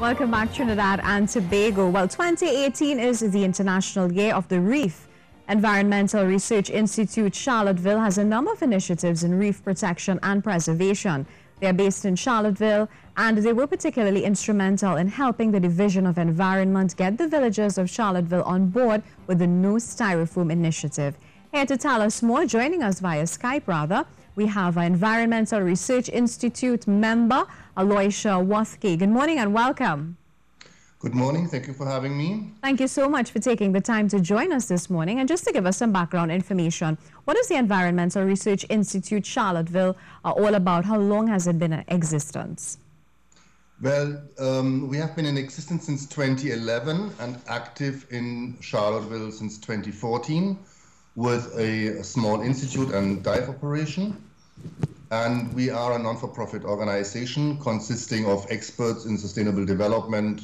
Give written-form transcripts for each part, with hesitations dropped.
Welcome back, Trinidad and Tobago. Well, 2018 is the International Year of the Reef. Environmental Research Institute Charlottesville has a number of initiatives in reef protection and preservation. They are based in Charlottesville, and they were particularly instrumental in helping the Division of Environment get the villagers of Charlottesville on board with the No Styrofoam Initiative. Here to tell us more, joining us via Skype we have our Environmental Research Institute member, Aloysia Wathke. Good morning and welcome. Good morning. Thank you for having me. Thank you so much for taking the time to join us this morning. And just to give us some background information, what is the Environmental Research Institute Charlottesville all about? How long has it been in existence? Well, we have been in existence since 2011 and active in Charlottesville since 2014 with a small institute and dive operation. And we are a non-for-profit organization consisting of experts in sustainable development,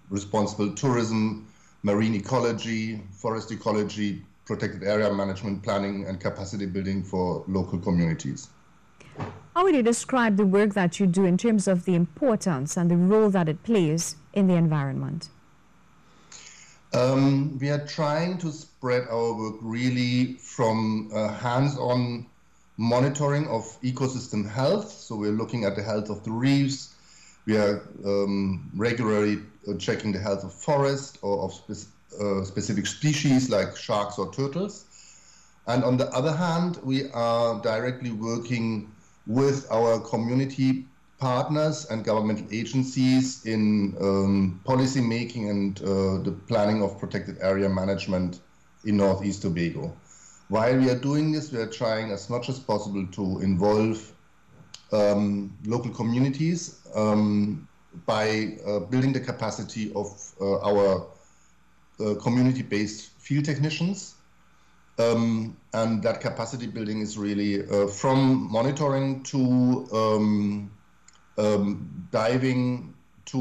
responsible tourism, marine ecology, forest ecology, protected area management, planning, and capacity building for local communities. How would you describe the work that you do in terms of the importance and the role that it plays in the environment? We are trying to spread our work really from hands-on monitoring of ecosystem health. So we're looking at the health of the reefs. We are regularly checking the health of forest or of specific species like sharks or turtles. And on the other hand, we are directly working with our community partners and governmental agencies in policy making and the planning of protected area management in Northeast Tobago. While we are doing this, we are trying as much as possible to involve local communities by building the capacity of our community-based field technicians. And that capacity building is really from monitoring to diving to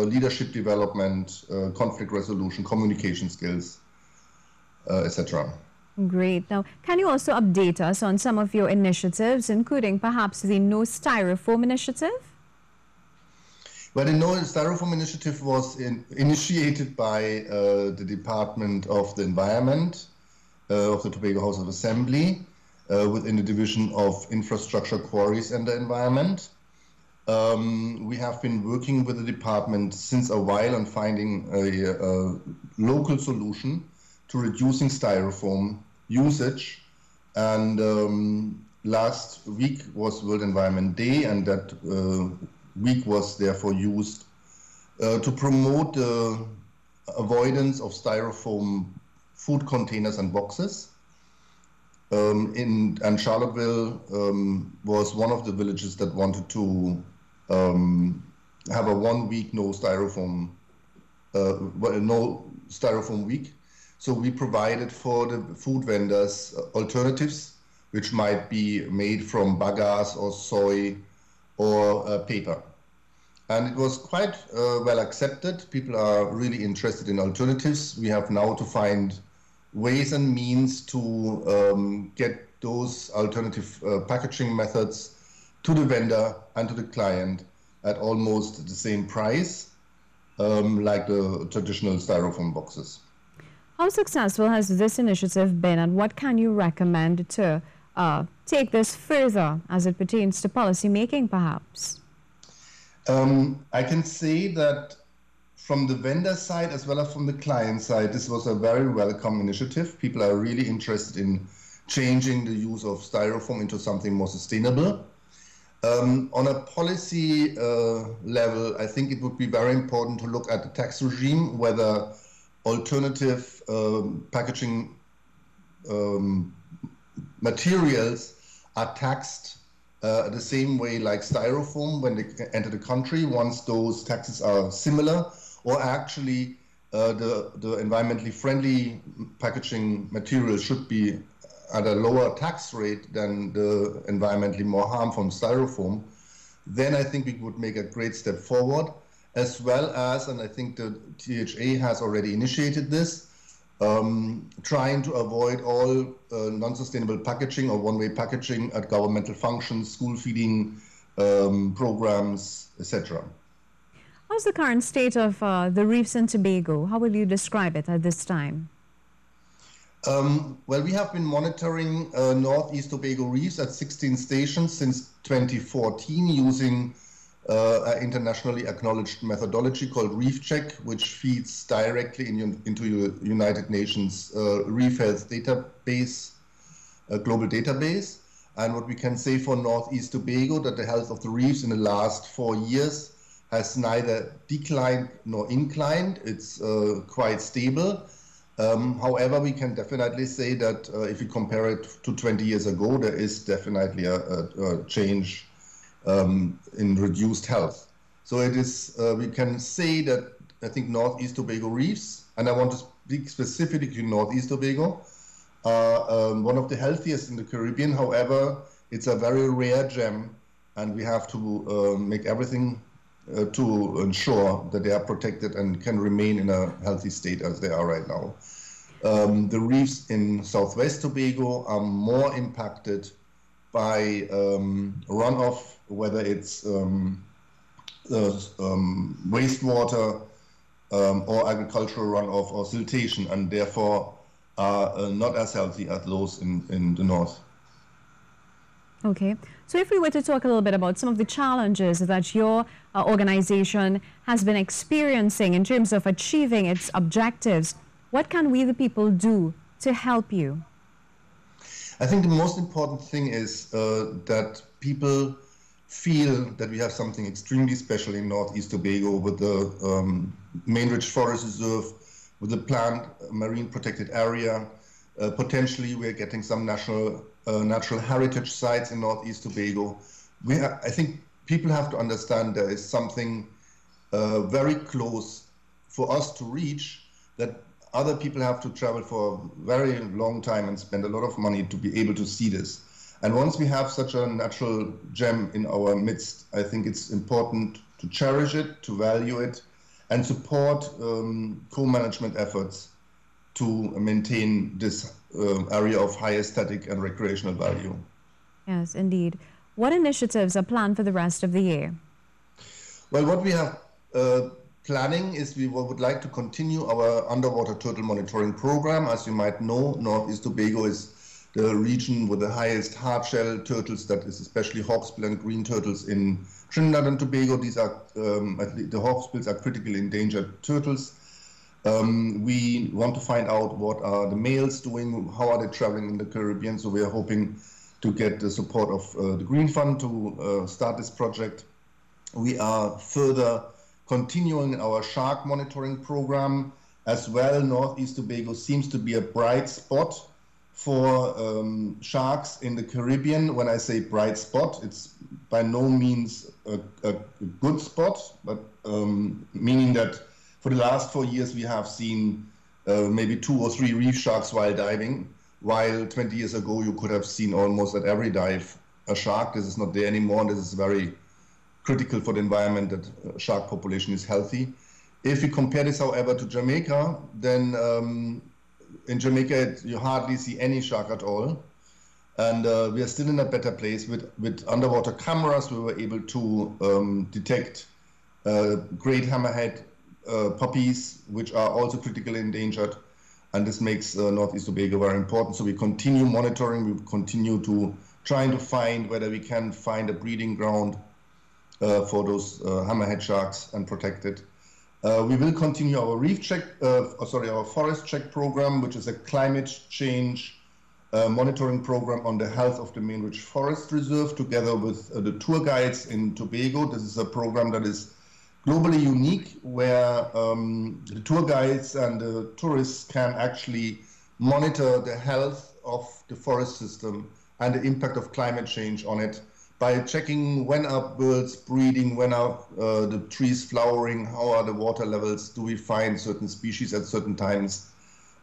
leadership development, conflict resolution, communication skills, etc. Great. Now, can you also update us on some of your initiatives, including perhaps the No Styrofoam Initiative? Well, the No Styrofoam Initiative was initiated by the Department of the Environment of the Tobago House of Assembly within the Division of Infrastructure, Quarries and the Environment. We have been working with the department since a while on finding a local solution to reducing styrofoam usage. And last week was World Environment Day, and that week was therefore used to promote the avoidance of styrofoam food containers and boxes. And Charlottesville was one of the villages that wanted to have a 1 week no styrofoam week. So we provided for the food vendors alternatives, which might be made from bagasse or soy or paper. And it was quite well accepted. People are really interested in alternatives. We have now to find ways and means to get those alternative packaging methods to the vendor and to the client at almost the same price, like the traditional styrofoam boxes. How successful has this initiative been, and what can you recommend to take this further as it pertains to policy making, perhaps? I can say that from the vendor side as well as from the client side, this was a very welcome initiative. People are really interested in changing the use of styrofoam into something more sustainable. On a policy level, I think it would be very important to look at the tax regime, whether alternative packaging materials are taxed the same way like styrofoam when they enter the country, once those taxes are similar, or actually the environmentally friendly packaging material should be at a lower tax rate than the environmentally more harmful styrofoam. Then I think we would make a great step forward, as well as, and I think the THA has already initiated this, trying to avoid all non-sustainable packaging or one-way packaging at governmental functions, school feeding programs, etc. How's the current state of the reefs in Tobago? How will you describe it at this time? Well, we have been monitoring Northeast Tobago reefs at 16 stations since 2014 using an internationally acknowledged methodology called Reef Check, which feeds directly into United Nations Reef Health database, a global database. And what we can say for Northeast Tobago, that the health of the reefs in the last 4 years has neither declined nor inclined. It's quite stable. However, we can definitely say that if you compare it to 20 years ago, there is definitely a change in reduced health. So it is, we can say that I think Northeast Tobago reefs, and I want to speak specifically to Northeast Tobago, are one of the healthiest in the Caribbean. However, it's a very rare gem, and we have to make everything to ensure that they are protected and can remain in a healthy state as they are right now. The reefs in Southwest Tobago are more impacted by runoff, whether it's wastewater or agricultural runoff or siltation, and therefore are not as healthy as those in the north. Okay, so if we were to talk a little bit about some of the challenges that your organization has been experiencing in terms of achieving its objectives, what can we, the people, do to help you? I think the most important thing is that people feel that we have something extremely special in Northeast Tobago with the main rich forest reserve, with the planned marine protected area. Potentially, we're getting some natural heritage sites in Northeast Tobago. I think people have to understand there is something very close for us to reach, that other people have to travel for a very long time and spend a lot of money to be able to see this. And once we have such a natural gem in our midst, I think it's important to cherish it, to value it, and support co-management efforts to maintain this area of high aesthetic and recreational value. Yes, indeed. What initiatives are planned for the rest of the year? Well, what we have planning is we would like to continue our underwater turtle monitoring program. As you might know, Northeast Tobago is the region with the highest hardshell turtles, that is especially hawksbill and green turtles in Trinidad and Tobago. These are, the hawksbills are critically endangered turtles. We want to find out what are the males doing, how are they traveling in the Caribbean. So we are hoping to get the support of the Green Fund to start this project. We are further continuing our shark monitoring program as well. Northeast Tobago seems to be a bright spot for sharks in the Caribbean. When I say bright spot, it's by no means a good spot, but meaning that for the last 4 years we have seen maybe 2 or 3 reef sharks while diving, while 20 years ago you could have seen almost at every dive a shark. This is not there anymore. This is very critical for the environment that shark population is healthy. If we compare this, however, to Jamaica, then in Jamaica you hardly see any shark at all. And we are still in a better place. With underwater cameras, we were able to detect great hammerhead puppies, which are also critically endangered. And this makes Northeast Tobago very important. So we continue monitoring, we continue to trying to find whether we can find a breeding ground for those hammerhead sharks and protect it. We will continue our reef check, our forest check program, which is a climate change monitoring program on the health of the main rich forest reserve, together with the tour guides in Tobago. This is a program that is globally unique, where the tour guides and the tourists can actually monitor the health of the forest system and the impact of climate change on it, by checking when are birds breeding, when are the trees flowering, how are the water levels, do we find certain species at certain times.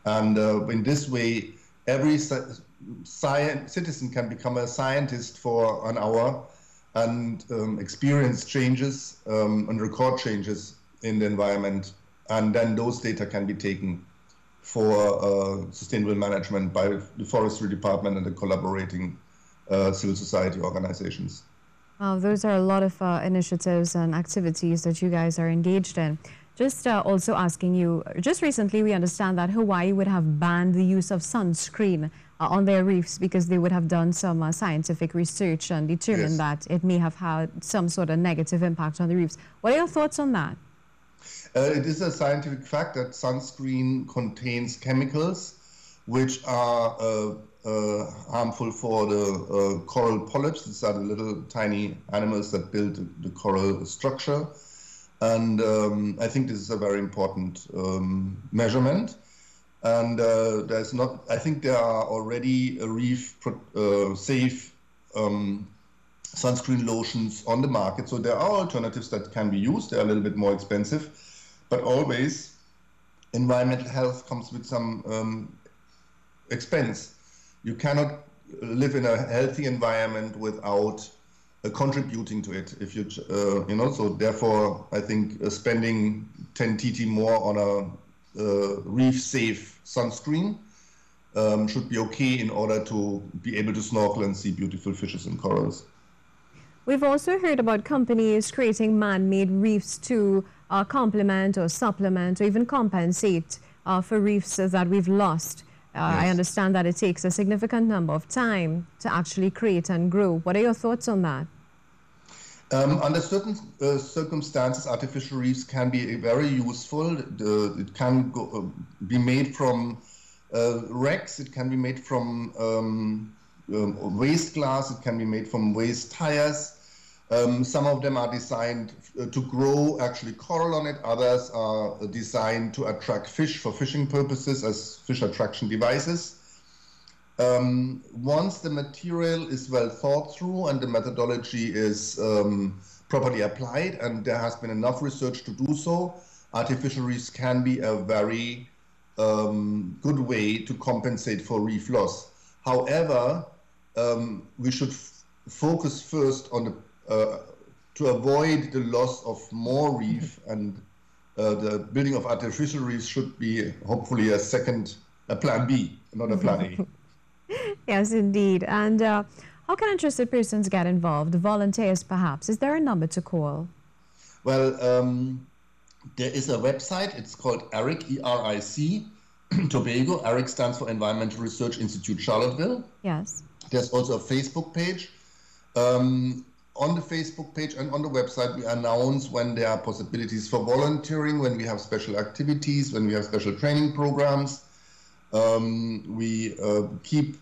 And in this way, every citizen can become a scientist for an hour and experience changes and record changes in the environment. And then those data can be taken for sustainable management by the forestry department and the collaborating civil society organizations. Wow, those are a lot of initiatives and activities that you guys are engaged in. Just also asking you, just recently we understand that Hawaii would have banned the use of sunscreen on their reefs because they would have done some scientific research and determined Yes. that it may have had some sort of negative impact on the reefs. What are your thoughts on that? It is a scientific fact that sunscreen contains chemicals which are harmful for the coral polyps. These are the little tiny animals that build the coral structure. And I think this is a very important measurement. And I think there are already reef safe sunscreen lotions on the market. So there are alternatives that can be used. They're a little bit more expensive, but always environmental health comes with some expense. You cannot live in a healthy environment without contributing to it. If you so therefore I think spending 10 TT more on a reef safe sunscreen should be okay in order to be able to snorkel and see beautiful fishes and corals. We've also heard about companies creating man-made reefs to complement or supplement or even compensate for reefs that we've lost. I understand that it takes a significant number of time to actually create and grow. What are your thoughts on that? Under certain circumstances, artificial reefs can be very useful. It can be made from wrecks, it can be made from waste glass, it can be made from waste tires. Some of them are designed to grow actually coral on it. Others are designed to attract fish for fishing purposes as fish attraction devices. Once the material is well thought through and the methodology is properly applied, and there has been enough research to do so, artificial reefs can be a very good way to compensate for reef loss. However, we should focus first on to avoid the loss of more reef, and the building of artificial reefs should be hopefully a plan B, not a plan A. Yes, indeed. And how can interested persons get involved? Volunteers, perhaps? Is there a number to call? Well, there is a website. It's called ERIC, E-R-I-C, Tobago. ERIC stands for Environmental Research Institute, Charlottesville. Yes. There's also a Facebook page. On the Facebook page and on the website, we announce when there are possibilities for volunteering, when we have special activities, when we have special training programs. We keep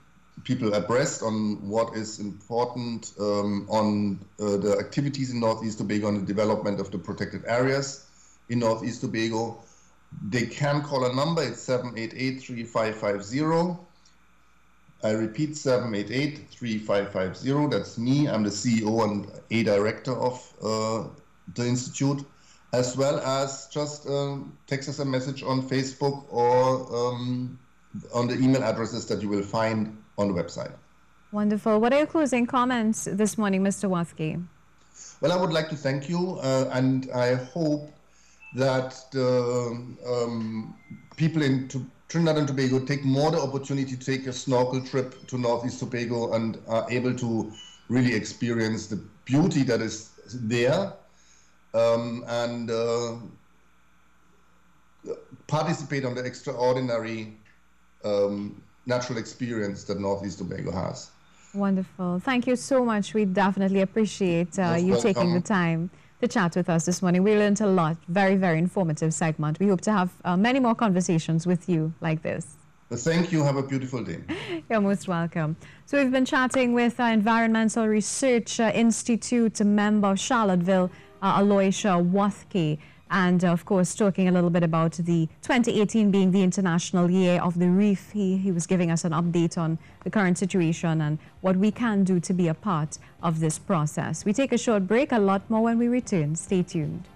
people abreast on what is important on the activities in Northeast Tobago and the development of the protected areas in Northeast Tobago. They can call a number. It's 788-3550. I repeat, 788-3550. That's me. I'm the CEO and a director of the Institute, as well as just text us a message on Facebook or on the email addresses that you will find on the website. Wonderful. What are your closing comments this morning, Mr. Wathke? Well, I would like to thank you, and I hope that the people in Trinidad and Tobago take more the opportunity to take a snorkel trip to Northeast Tobago and are able to really experience the beauty that is there, and participate on the extraordinary natural experience that Northeast Tobago has. Wonderful. Thank you so much. We definitely appreciate you taking the time to chat with us this morning. We learned a lot. Very, very informative segment. We hope to have many more conversations with you like this. Thank you. Have a beautiful day. You're most welcome. So we've been chatting with Environmental Research Institute member of Charlottesville, Aloysia Wathke, and of course talking a little bit about the 2018 being the International Year of the Reef. He was giving us an update on the current situation and what we can do to be a part of this process. We take a short break, a lot more when we return. Stay tuned.